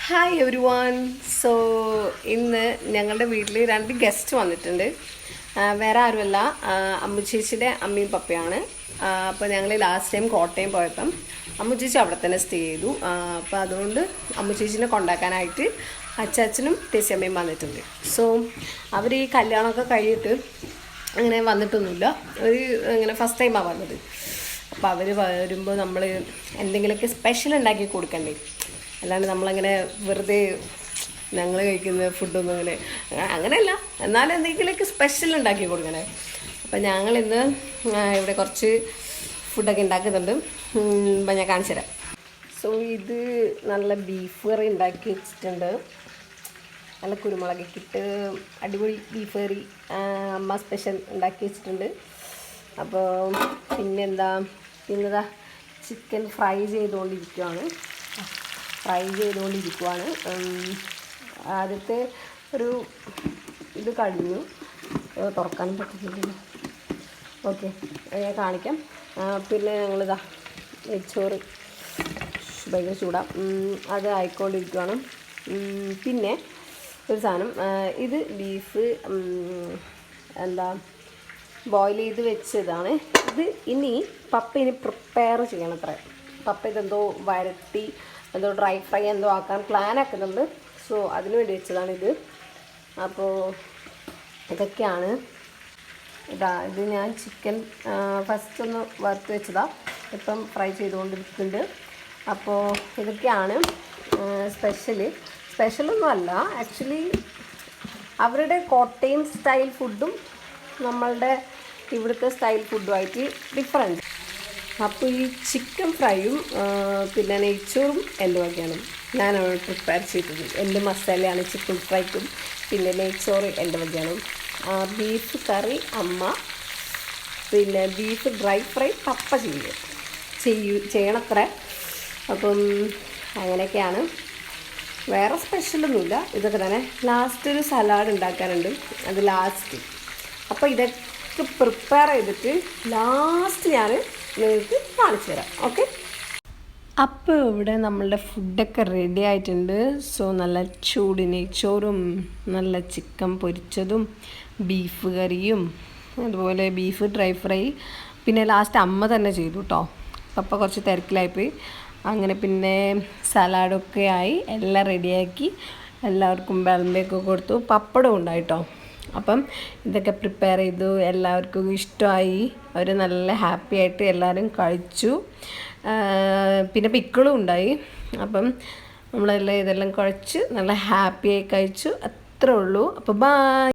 Hi every one. So ഇന്ന് ഞങ്ങളുടെ വീട്ടിൽ 2 ഗസ്റ്റ് വന്നിട്ടുണ്ട്. വേറെ ആരുമല്ല, അമ്മു ചേച്ചിയുടെ അമ്മയും പപ്പയാണ്. അപ്പോൾ ഞങ്ങൾ ലാസ്റ്റ് ടൈം കോട്ടയം പോയപ്പം അമ്മു ചേച്ചി അവിടെ തന്നെ സ്റ്റേ ചെയ്തു. അപ്പോൾ അതുകൊണ്ട് അമ്മു ചേച്ചിനെ കൊണ്ടാക്കാനായിട്ട് അച്ചാച്ചനും ചേച്ചിയമ്മയും വന്നിട്ടുണ്ട്. സോ അവർ ഈ കല്യാണമൊക്കെ കഴിഞ്ഞിട്ട് അങ്ങനെ വന്നിട്ടൊന്നുമില്ല. ഒരു ഇങ്ങനെ ഫസ്റ്റ് ടൈമാണ് വന്നത്. അപ്പോൾ അവർ വരുമ്പോൾ നമ്മൾ എന്തെങ്കിലുമൊക്കെ സ്പെഷ്യൽ ഉണ്ടാക്കി കൊടുക്കണ്ടേ, അല്ലാണ്ട് നമ്മളങ്ങനെ വെറുതെ ഞങ്ങൾ കഴിക്കുന്ന ഫുഡൊന്നും അങ്ങനെയല്ല, എന്നാലും എന്തെങ്കിലുമൊക്കെ സ്പെഷ്യൽ ഉണ്ടാക്കി കൊടുക്കണേ. അപ്പം ഞങ്ങളിന്ന് ഇവിടെ കുറച്ച് ഫുഡൊക്കെ ഉണ്ടാക്കുന്നുണ്ട്. അപ്പം ഞാൻ കാണിച്ചു തരാം. സോ ഇത് നല്ല ബീഫ് കറി ഉണ്ടാക്കി വെച്ചിട്ടുണ്ട്. നല്ല കുരുമുളകൊക്കെ ഇട്ട് അടിപൊളി ബീഫ് കറി അമ്മ സ്പെഷ്യൽ ഉണ്ടാക്കി വെച്ചിട്ടുണ്ട്. അപ്പോൾ പിന്നെന്താ, ചിക്കൻ ഫ്രൈ ചെയ്തുകൊണ്ടിരിക്കുകയാണ്. ആദ്യത്തെ ഒരു ഇത് കഴിഞ്ഞു, തുറക്കാനും പറ്റുന്നില്ലല്ലോ. ഓക്കെ, ഞാൻ കാണിക്കാം. പിന്നെ ഞങ്ങളിതാ നെയ്ച്ചോറ് ഭയങ്കര ചൂടാ, അത് ആയിക്കൊണ്ടിരിക്കുകയാണ്. പിന്നെ ഒരു സാധനം, ഇത് ബീഫ് ബോയിൽ ചെയ്ത് വെച്ചതാണ്. ഇത് ഇനി പപ്പ പ്രിപ്പയർ ചെയ്യണം. പപ്പ ഇതെന്തോ വരട്ടി എന്തോ ഡ്രൈ ഫ്രൈ എന്തോ ആക്കാൻ പ്ലാൻ ആക്കുന്നുണ്ട്. സോ അതിന് വേണ്ടി വെച്ചതാണിത്. അപ്പോൾ ഇതൊക്കെയാണ്. ഇത് ഞാൻ ചിക്കൻ ഫസ്റ്റ് ഒന്ന് വറുത്ത് വെച്ചതാണ്, ഇപ്പം ഫ്രൈ ചെയ്തുകൊണ്ടിരിക്കുന്നുണ്ട്. അപ്പോൾ ഇതൊക്കെയാണ് സ്പെഷ്യലൊന്നും അല്ല ആക്ച്വലി. അവരുടെ കോട്ടയം സ്റ്റൈൽ ഫുഡും നമ്മളുടെ ഇവിടുത്തെ സ്റ്റൈൽ ഫുഡുമായിട്ട് ഡിഫറൻറ്റ്. അപ്പോൾ ഈ ചിക്കൻ ഫ്രൈയും പിന്നെ നെയ്ച്ചോറും എൻ്റെ വകയാണ്. ഞാനാണ് പ്രിപ്പയർ ചെയ്തത്. എൻ്റെ മസാലയാണ് ചിക്കൻ ഫ്രൈക്കും. പിന്നെ നെയ്ച്ചോറ് എൻ്റെ വകയാണ്. ബീഫ് കറി അമ്മ, പിന്നെ ബീഫ് ഡ്രൈ ഫ്രൈ പപ്പ ചെയ്യണത്ര. അപ്പം അങ്ങനെയൊക്കെയാണ്, വേറെ സ്പെഷ്യലൊന്നുമില്ല. ഇതൊക്കെ തന്നെ. ലാസ്റ്റ് ഒരു സലാഡ് ഉണ്ടാക്കാനുണ്ട്, അത് ലാസ്റ്റ്. അപ്പോൾ ഇതൊക്കെ പ്രിപ്പയർ ചെയ്തിട്ട് ലാസ്റ്റ് ഞാൻ നിങ്ങൾക്ക് കാണിച്ചു തരാം. ഓക്കെ, അപ്പോൾ ഇവിടെ നമ്മളുടെ ഫുഡൊക്കെ റെഡി ആയിട്ടുണ്ട്. സോ നല്ല ചൂടിന് ചോറും നല്ല ചിക്കൻ പൊരിച്ചതും ബീഫ് കറിയും അതുപോലെ ബീഫ് ഡ്രൈ ഫ്രൈ പിന്നെ ലാസ്റ്റ് അമ്മ തന്നെ ചെയ്തു കേട്ടോ. പപ്പ കുറച്ച് തിരക്കിലായിപ്പോയി. അങ്ങനെ പിന്നെ സലാഡൊക്കെ ആയി, എല്ലാം റെഡിയാക്കി എല്ലാവർക്കും വിളമ്പൊക്കെ കൊടുത്തു. പപ്പടം ഉണ്ടായിട്ടോ. അപ്പം ഇതൊക്കെ പ്രിപ്പയർ ചെയ്തു, എല്ലാവർക്കും ഇഷ്ടമായി. അവർ നല്ല ഹാപ്പി ആയിട്ട് എല്ലാവരും കഴിച്ചു. പിന്നെ പിക്കിളും ഉണ്ടായി. അപ്പം നമ്മളെല്ലാം ഇതെല്ലാം കഴിച്ച് നല്ല ഹാപ്പിയായി കഴിച്ചു. അത്രേ ഉള്ളൂ. അപ്പോൾ ബൈ.